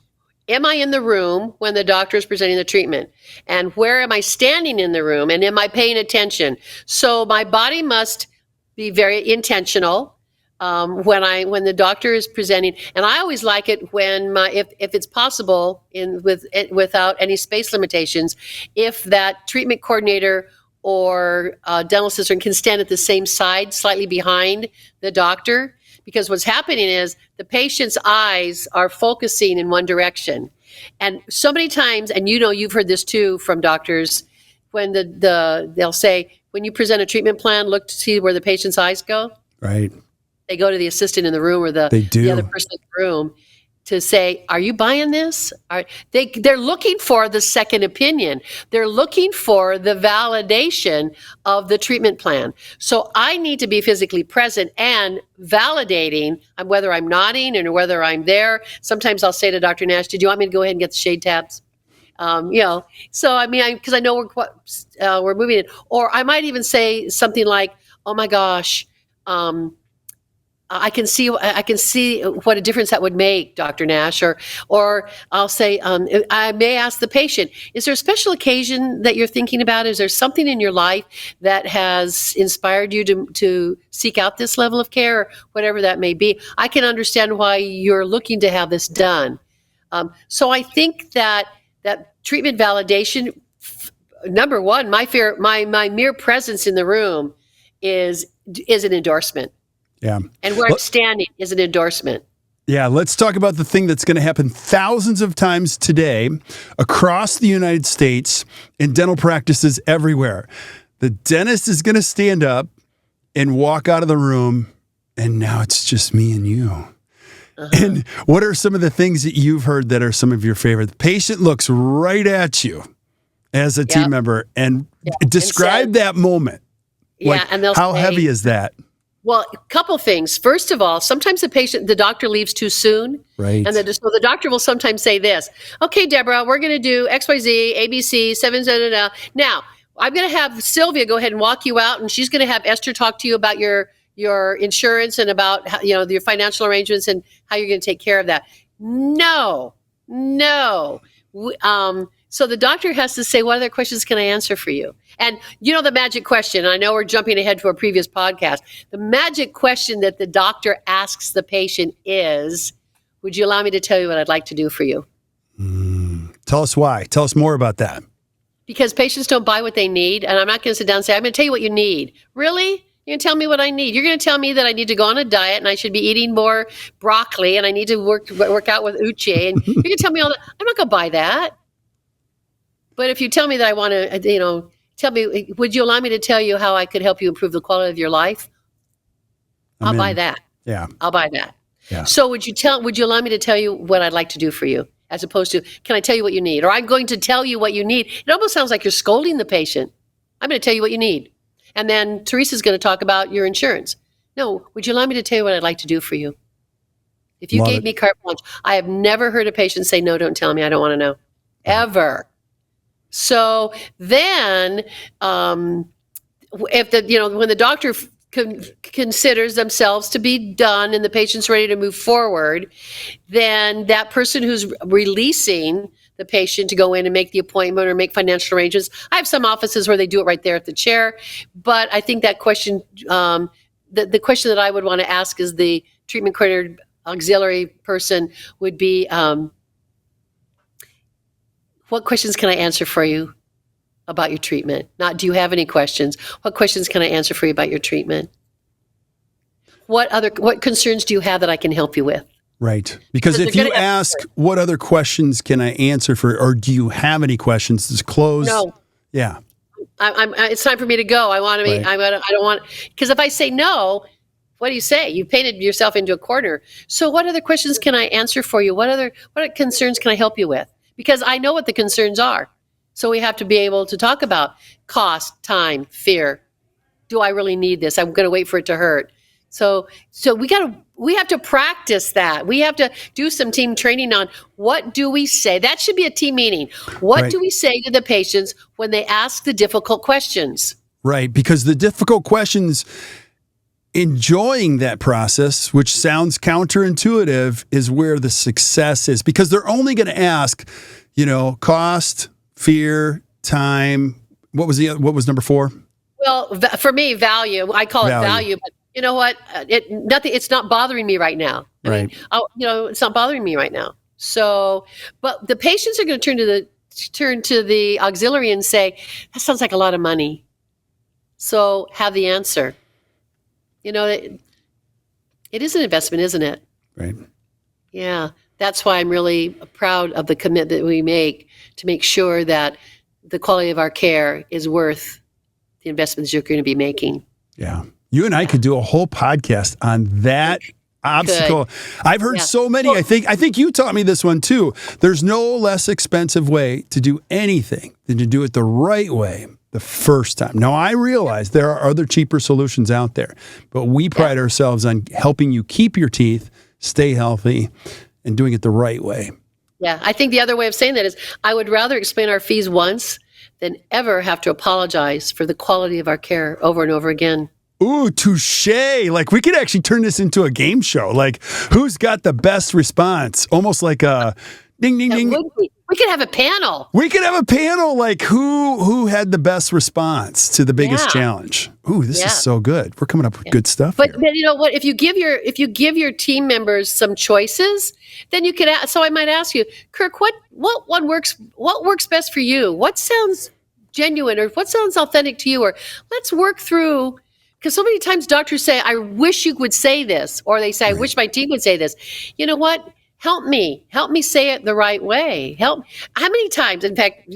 Am I in the room when the doctor is presenting the treatment? And where am I standing in the room? And am I paying attention? So my body must be very intentional when the doctor is presenting. And I always like it when if it's possible without any space limitations, if that treatment coordinator or dental assistant can stand at the same side, slightly behind the doctor. Because what's happening is the patient's eyes are focusing in one direction. And so many times, and you've heard this too from doctors, when they'll say, when you present a treatment plan, look to see where the patient's eyes go. Right. They go to the assistant in the room or the other person in the room to say, are you buying this? They're looking for the second opinion. They're looking for the validation of the treatment plan. So I need to be physically present and validating whether I'm nodding and whether I'm there. Sometimes I'll say to Dr. Nash, did you want me to go ahead and get the shade tabs? So I mean, because I know we're moving it. Or I might even say something like, oh my gosh, I can see what a difference that would make, Dr. Nash. Or I'll say, I may ask the patient, is there a special occasion that you're thinking about? Is there something in your life that has inspired you to seek out this level of care, or whatever that may be? I can understand why you're looking to have this done. So I think that treatment validation, number one, my mere presence in the room is an endorsement. Yeah. And where I'm standing is an endorsement. Yeah, let's talk about the thing that's going to happen thousands of times today across the United States in dental practices everywhere. The dentist is going to stand up and walk out of the room, and now it's just me and you. Uh-huh. And what are some of the things that you've heard that are some of your favorite? The patient looks right at you as a team member and describe that moment. Yeah, and they'll how say, heavy is that? Well, a couple things. First of all, sometimes the doctor leaves too soon. Right. And so the doctor will sometimes say this, okay, Deborah, we're going to do XYZ, ABC, 7, Now, I'm going to have Sylvia go ahead and walk you out, and she's going to have Esther talk to you about your insurance and about how, your financial arrangements and how you're going to take care of that. No. So the doctor has to say, what other questions can I answer for you? And the magic question, I know we're jumping ahead to a previous podcast. The magic question that the doctor asks the patient is, would you allow me to tell you what I'd like to do for you? Tell us why. Tell us more about that. Because patients don't buy what they need. And I'm not going to sit down and say, I'm going to tell you what you need. Really? You're going to tell me what I need. You're going to tell me that I need to go on a diet and I should be eating more broccoli and I need to work out with uche. And you're going to tell me all that. I'm not going to buy that. But if you tell me that I want to, tell me, would you allow me to tell you how I could help you improve the quality of your life? I'll buy that. Yeah. I'll buy that. Yeah. So would you allow me to tell you what I'd like to do for you, as opposed to, can I tell you what you need? Or I'm going to tell you what you need. It almost sounds like you're scolding the patient. I'm going to tell you what you need. And then Teresa's going to talk about your insurance. No, would you allow me to tell you what I'd like to do for you? If you gave me carte blanche, I have never heard a patient say, no, don't tell me, I don't want to know. Ever. So then, if when the doctor considers themselves to be done and the patient's ready to move forward, then that person who's releasing the patient to go in and make the appointment or make financial arrangements. I have some offices where they do it right there at the chair, but I think that question, the question that I would want to ask is the treatment coordinator auxiliary person would be, what questions can I answer for you about your treatment? Not, do you have any questions? What questions can I answer for you about your treatment? What concerns do you have that I can help you with? Right. Because if you ask, what other questions can I answer for, or do you have any questions? Just close. No. Yeah. It's time for me to go. I want to be, I don't want, because if I say no, what do you say? You painted yourself into a corner. So what other questions can I answer for you? What concerns can I help you with? Because I know what the concerns are. So we have to be able to talk about cost, time, fear. Do I really need this? I'm going to wait for it to hurt. So we have to practice that. We have to do some team training on what do we say. That should be a team meeting. What do we say to the patients when they ask the difficult questions? Right, because the difficult questions, enjoying that process, which sounds counterintuitive, is where the success is, because they're only going to ask, cost, fear, time. What was number 4? Well, for me, value. I call it value, but you know what? It's not bothering me right now. Right. It's not bothering me right now. So, but the patients are going to turn to the auxiliary and say, that sounds like a lot of money. So have the answer. It is an investment, isn't it? Right. Yeah. That's why I'm really proud of the commitment we make to make sure that the quality of our care is worth the investments you're going to be making. Yeah. You and I could do a whole podcast on that obstacle. I've heard so many. I think you taught me this one too. There's no less expensive way to do anything than to do it the right way the first time. Now, I realize there are other cheaper solutions out there, but we pride ourselves on helping you keep your teeth, stay healthy, and doing it the right way. Yeah, I think the other way of saying that is I would rather explain our fees once than ever have to apologize for the quality of our care over and over again. Ooh, touche. Like, we could actually turn this into a game show. Like, who's got the best response? Almost like a ding, ding, ding. We could have a panel. We could have a panel, like who had the best response to the biggest challenge. Ooh, this is so good. We're coming up with good stuff But here. you know what? If you give your team members some choices, then you could ask. So I might ask you, Kirk, what works best for you? What sounds genuine, or what sounds authentic to you? Or let's work through. Because so many times doctors say, I wish you would say this, or they say, I wish my team would say this. You know what? Help me say it the right way. How many times, in fact,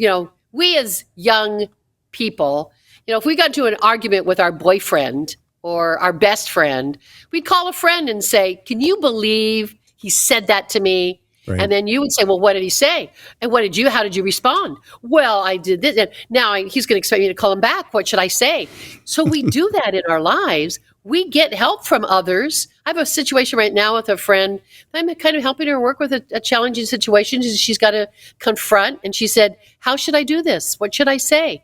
we as young people, if we got into an argument with our boyfriend or our best friend, we'd call a friend and say, can you believe he said that to me? Right. And then you would say, well, what did he say? And how did you respond? Well, I did this. And now he's going to expect me to call him back. What should I say? So we do that in our lives. We get help from others. I have a situation right now with a friend. I'm kind of helping her work with a challenging situation she's got to confront. And she said, how should I do this? What should I say?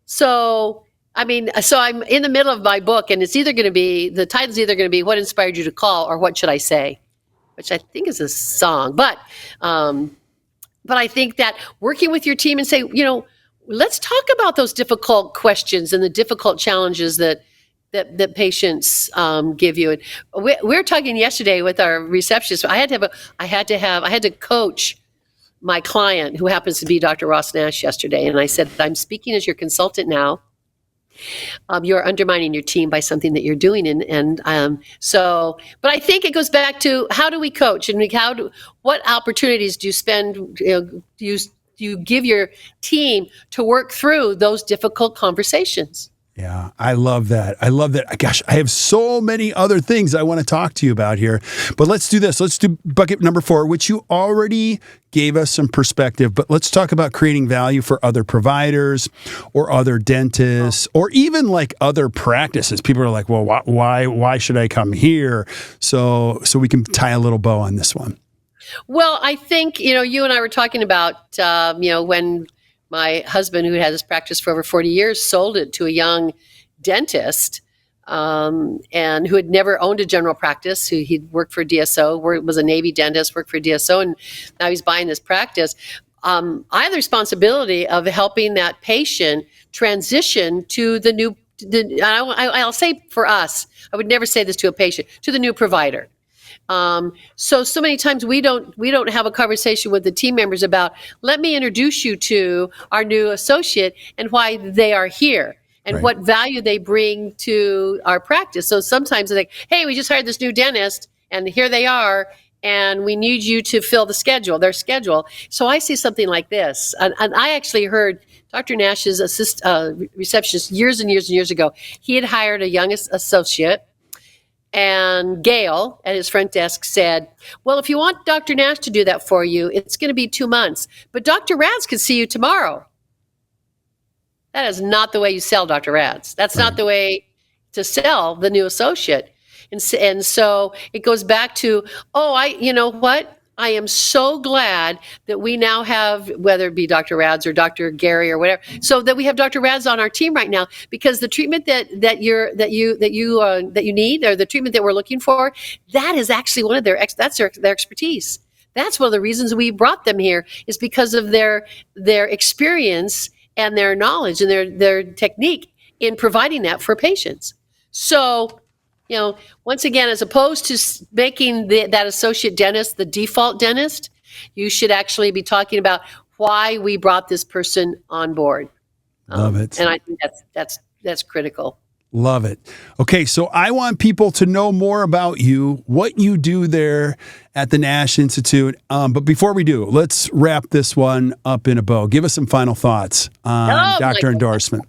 So I'm in the middle of my book, and the title's either going to be What Inspired You to Call or What Should I Say? Which I think is a song. But I think that working with your team and say, let's talk about those difficult questions and the difficult challenges that patients give you. And we were talking yesterday with our receptionist. I had to coach my client, who happens to be Dr. Ross Nash, yesterday. And I said, I'm speaking as your consultant now. You're undermining your team by something that you're doing. But I think it goes back to, how do we coach, and what opportunities do you spend, you give your team to work through those difficult conversations? Yeah, I love that. I love that. Gosh, I have so many other things I want to talk to you about here, but let's do this. Let's do bucket number 4, which you already gave us some perspective, but let's talk about creating value for other providers or other dentists or even like other practices. People are like, well, why should I come here? So we can tie a little bow on this one. Well, I think, you and I were talking about, when my husband, who had his practice for over 40 years, sold it to a young dentist and who had never owned a general practice, who he'd worked for DSO, was a Navy dentist, worked for DSO, and now he's buying this practice. I have the responsibility of helping that patient transition to the new, I'll say for us, I would never say this to a patient, to the new provider. So many times we don't have a conversation with the team members about, let me introduce you to our new associate and why they are here and what value they bring to our practice. So sometimes they're like, hey, we just hired this new dentist and here they are, and we need you to fill their schedule. So I see something like this. And I actually heard Dr. Nash's receptionist years and years and years ago. He had hired a young associate. And Gail at his front desk said, well, if you want Dr. Nash to do that for you, it's going to be 2 months. But Dr. Rads can see you tomorrow. That is not the way you sell Dr. Rads. That's not the way to sell the new associate. And so it goes back to, you know what? I am so glad that we now have, whether it be Dr. Rads or Dr. Gary or whatever, so that we have Dr. Rads on our team right now, because the treatment that you need, or the treatment that we're looking for, that is actually one of their expertise. That's one of the reasons we brought them here, is because of their experience and their knowledge and their technique in providing that for patients. So, once again, as opposed to making that associate dentist the default dentist, you should actually be talking about why we brought this person on board. Love it. And I think that's critical. Love it. Okay, so I want people to know more about you, what you do there at the Nash Institute. But before we do, let's wrap this one up in a bow. Give us some final thoughts on Dr. Endorsement.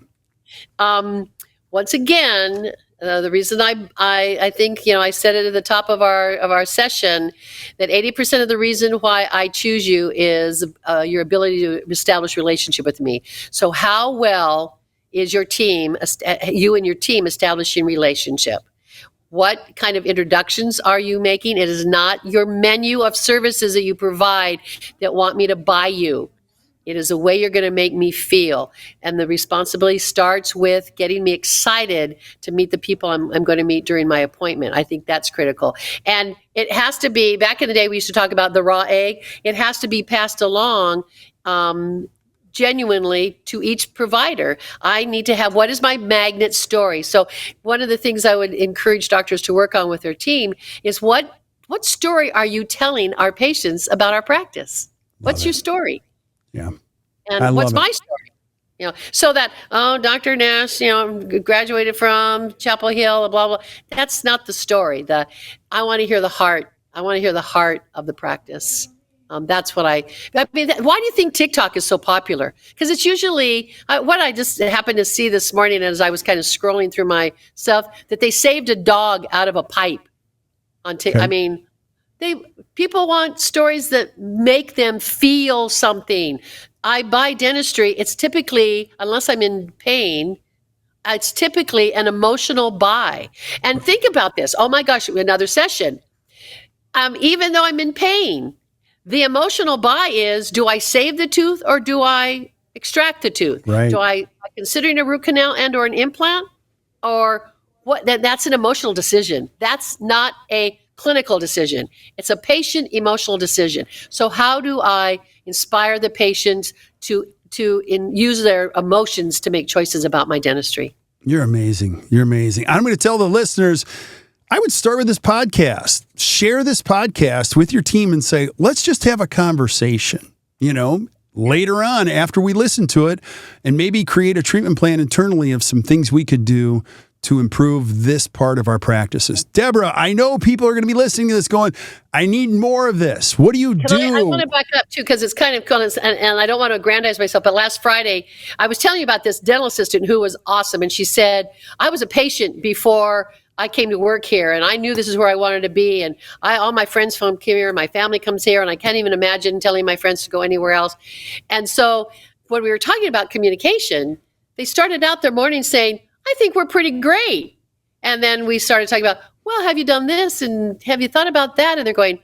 Once again, the reason I think, I said it at the top of our session, that 80% of the reason why I choose you is your ability to establish relationship with me. So how well is you and your team establishing relationship? What kind of introductions are you making? It is not your menu of services that you provide that want me to buy you. It is the way you're going to make me feel. And the responsibility starts with getting me excited to meet the people I'm going to meet during my appointment. I think that's critical. And it has to be, back in the day, we used to talk about the raw egg. It has to be passed along genuinely to each provider. I need to have, what is my magnet story? So one of the things I would encourage doctors to work on with their team is what story are you telling our patients about our practice? What's your story? Yeah. And what's my story? So that, Dr. Nash, graduated from Chapel Hill, blah, blah. That's not the story. I want to hear the heart. I want to hear the heart of the practice. That's what I mean. Why do you think TikTok is so popular? Because it's usually what I just happened to see this morning as I was kind of scrolling through my stuff, that they saved a dog out of a pipe on TikTok. Okay. I mean, people want stories that make them feel something. I buy dentistry. It's typically, unless I'm in pain, it's typically an emotional buy. And think about this. Oh my gosh, another session. Even though I'm in pain, the emotional buy is, do I save the tooth or do I extract the tooth? Right. Do I considering a root canal and or an implant? Or what? That's an emotional decision. That's not a clinical decision. It's a patient emotional decision. So how do I inspire the patients to use their emotions to make choices about my dentistry? You're amazing. You're amazing. I'm going to tell the listeners, I would start with this podcast. Share this podcast with your team and say, let's just have a conversation, later on after we listen to it, and maybe create a treatment plan internally of some things we could do to improve this part of our practices. Debra, I know people are going to be listening to this going, I need more of this. What do you do? I want to back up too, because it's kind of, and I don't want to aggrandize myself, but last Friday, I was telling you about this dental assistant who was awesome. And she said, I was a patient before I came to work here, and I knew this is where I wanted to be. And all my friends come here, my family comes here, and I can't even imagine telling my friends to go anywhere else. And so when we were talking about communication, they started out their morning saying, I think we're pretty great. And then we started talking about, well, have you done this? And have you thought about that? And they're going,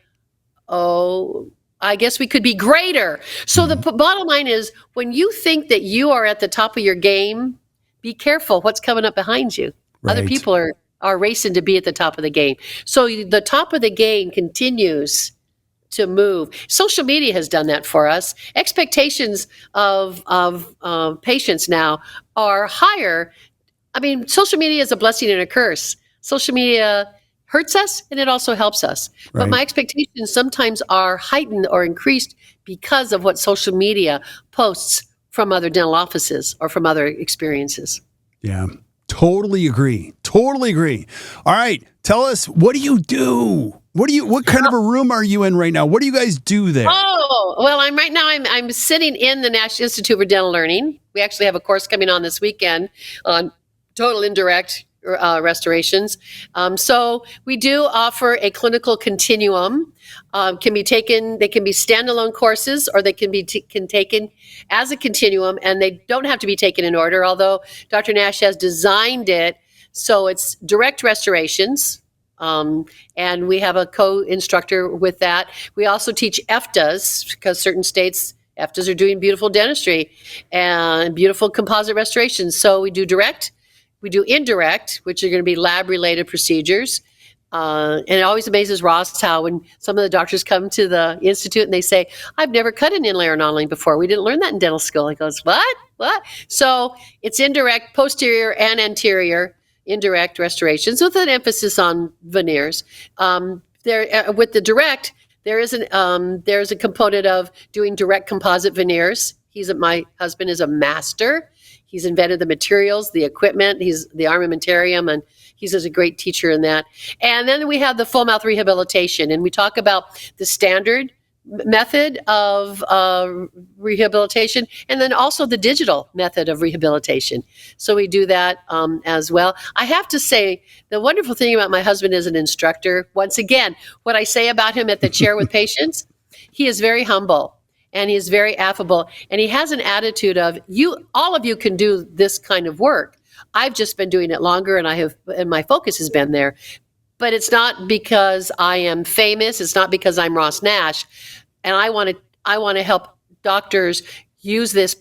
oh, I guess we could be greater. So the bottom line is, when you think that you are at the top of your game, be careful what's coming up behind you. Right. Other people are racing to be at the top of the game. So the top of the game continues to move. Social media has done that for us. Expectations of patients now are higher. I mean, social media is a blessing and a curse. Social media hurts us and it also helps us. Right. But my expectations sometimes are heightened or increased because of what social media posts from other dental offices or from other experiences. Yeah, totally agree. Totally agree. All right. Tell us, what do you do? What kind of a room are you in right now? What do you guys do there? Oh, well, I'm sitting in the Nash Institute for Dental Learning. We actually have a course coming on this weekend on total indirect restorations. So we do offer a clinical continuum. They can be standalone courses, or they can be taken as a continuum, and they don't have to be taken in order, although Dr. Nash has designed it so it's direct restorations. And we have a co-instructor with that. We also teach EFTAs, because certain states, EFTAs are doing beautiful dentistry and beautiful composite restorations. So we do direct. We do indirect, which are going to be lab-related procedures. And it always amazes Ross how when some of the doctors come to the Institute and they say, I've never cut an inlay or non-line before. We didn't learn that in dental school. He goes, what? So it's indirect, posterior and anterior, indirect restorations with an emphasis on veneers. With the direct, there's a component of doing direct composite veneers. My husband is a master. He's invented the materials, the equipment, he's the armamentarium, and he's a great teacher in that. And then we have the full mouth rehabilitation, and we talk about the standard method of rehabilitation, and then also the digital method of rehabilitation. So we do that as well. I have to say, the wonderful thing about my husband as an instructor, once again, what I say about him at the chair with patients, he is very humble. And he is very affable, and he has an attitude of, all of you can do this kind of work. I've just been doing it longer, and my focus has been there. But it's not because I am famous. It's not because I'm Ross Nash, and I want to help doctors use this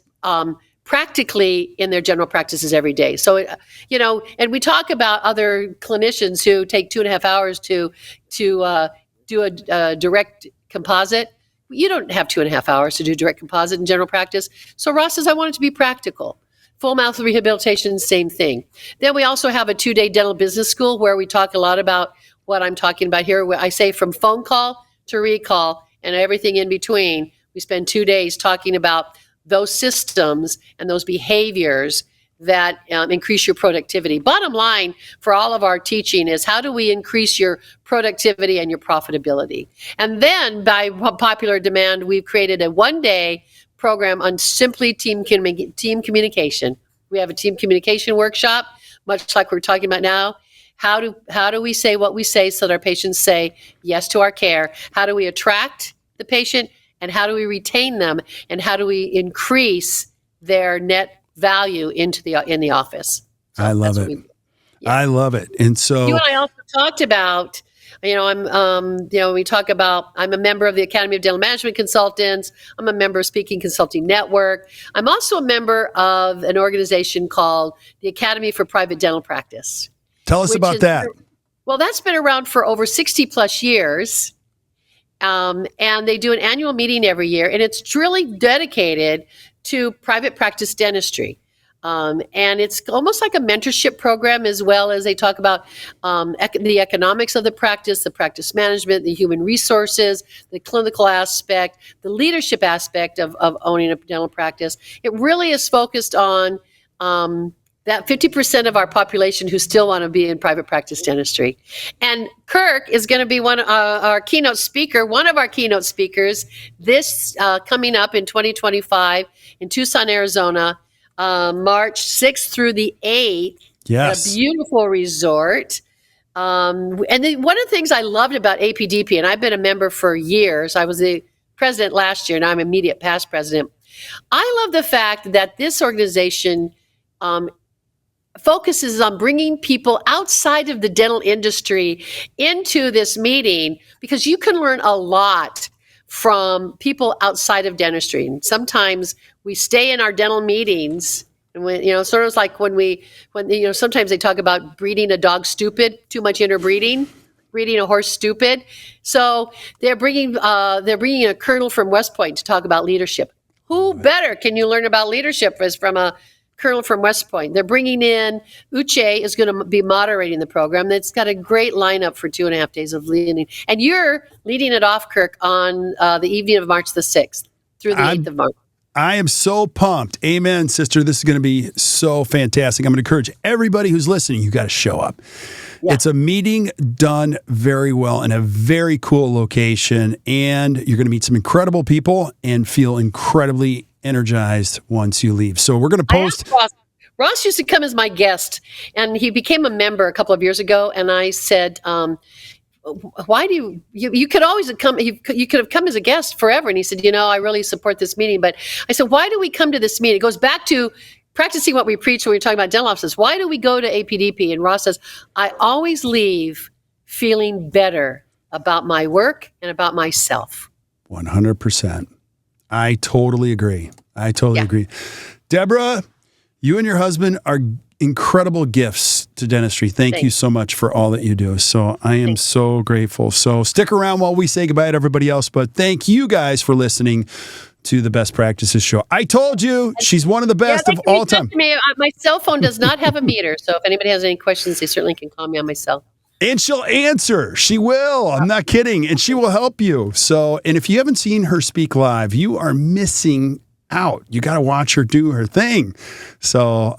practically in their general practices every day. So, and we talk about other clinicians who take 2.5 hours to do a direct composite. You don't have 2.5 hours to do direct composite in general practice. So Ross says, I want it to be practical. Full mouth rehabilitation, same thing. Then we also have a 2-day dental business school where we talk a lot about what I'm talking about here. Where I say from phone call to recall and everything in between. We spend 2 days talking about those systems and those behaviors that increase your productivity. Bottom line for all of our teaching is, how do we increase your productivity and your profitability? And then by popular demand, we've created a 1-day program on simply team communication. We have a team communication workshop, much like we're talking about now. How do we say what we say so that our patients say yes to our care? How do we attract the patient, and how do we retain them, and how do we increase their net value in the office? So I love it. I love it. And so you and I also talked about, I'm a member of the Academy of Dental Management Consultants. I'm a member of Speaking Consulting Network. I'm also a member of an organization called the Academy for Private Dental Practice. Tell us about that. Well, that's been around for over 60 plus years. And they do an annual meeting every year, and it's really dedicated to private practice dentistry. And it's almost like a mentorship program, as well as they talk about the economics of the practice management, the human resources, the clinical aspect, the leadership aspect of owning a dental practice. It really is focused on that 50% of our population who still want to be in private practice dentistry. And Kirk is going to be one of our keynote speakers this coming up in 2025 in Tucson, Arizona, March 6th through the 8th. Yes. A beautiful resort. And then one of the things I loved about APDP, and I've been a member for years, I was the president last year, and I'm immediate past president. I love the fact that this organization focuses on bringing people outside of the dental industry into this meeting, because you can learn a lot from people outside of dentistry. And sometimes we stay in our dental meetings, and when, sort of like when sometimes they talk about breeding a dog stupid, too much interbreeding, breeding a horse stupid. So they're bringing a colonel from West Point to talk about leadership. Who better can you learn about leadership as from a colonel from West Point? They're bringing in, Uche is going to be moderating the program. That's got a great lineup for 2.5 days of leading. And you're leading it off, Kirk, on the evening of March the 6th through the 8th of March. I am so pumped. Amen, sister. This is going to be so fantastic. I'm going to encourage everybody who's listening, you got to show up. Yeah. It's a meeting done very well in a very cool location, and you're going to meet some incredible people and feel incredibly energized once you leave. So we're going to post. Ross used to come as my guest, and he became a member a couple of years ago. And I said, why do you could always come, you could have come as a guest forever. And he said, I really support this meeting. But I said, why do we come to this meeting? It goes back to practicing what we preach when we're talking about dental offices. Why do we go to APDP? And Ross says, I always leave feeling better about my work and about myself. 100%. I totally agree. Agree. Debra, you and your husband are incredible gifts to dentistry. Thank you so much for all that you do. So I am so grateful. So stick around while we say goodbye to everybody else. But thank you guys for listening to the Best Practices Show. I told you, she's one of the best of all time. My cell phone does not have a meter. So if anybody has any questions, they certainly can call me on my cell. And she'll answer. She will. I'm not kidding. And she will help you. So, and if you haven't seen her speak live, you are missing out. You got to watch her do her thing. So,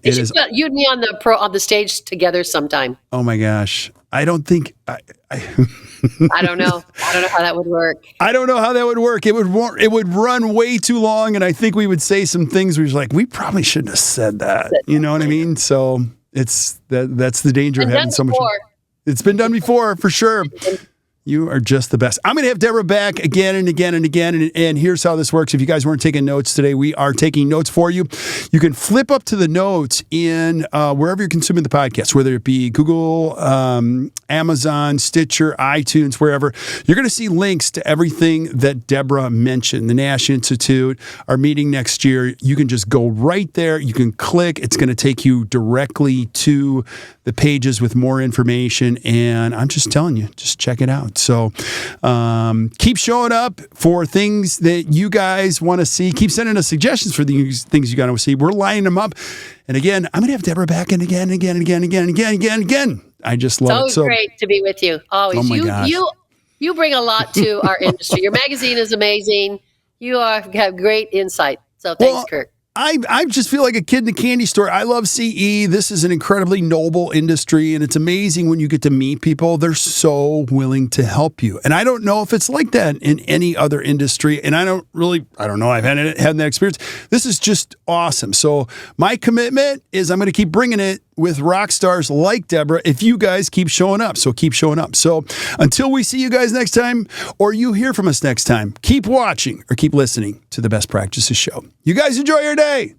it is you and me on the stage together sometime. Oh my gosh. I don't think I don't know. I don't know how that would work. I don't know how that would work. It would run way too long, and I think we would say some things where it's like, we probably shouldn't have said that. You know what I mean? So that's the danger of having so much. It's been done before, for sure. You are just the best. I'm going to have Debra back again and again and again. And here's how this works. If you guys weren't taking notes today, we are taking notes for you. You can flip up to the notes in wherever you're consuming the podcast, whether it be Google, Amazon, Stitcher, iTunes, wherever. You're going to see links to everything that Debra mentioned. The Nash Institute, our meeting next year. You can just go right there. You can click. It's going to take you directly to the pages with more information. And I'm just telling you, just check it out. So keep showing up for things that you guys want to see. Keep sending us suggestions for these things you got to see. We're lining them up. And again, I'm going to have Debra back and again. I just love it. So great to be with you. Always. Oh my gosh. You bring a lot to our industry. Your magazine is amazing. You have great insight. So thanks, Kirk. I just feel like a kid in a candy store. I love CE. This is an incredibly noble industry, and it's amazing when you get to meet people. They're so willing to help you. And I don't know if it's like that in any other industry, and I don't know. I've had that experience. This is just awesome. So my commitment is I'm going to keep bringing it with rock stars like Debra if you guys keep showing up. So keep showing up. So until we see you guys next time, or you hear from us next time, keep watching or keep listening to the Best Practices Show. You guys enjoy your day.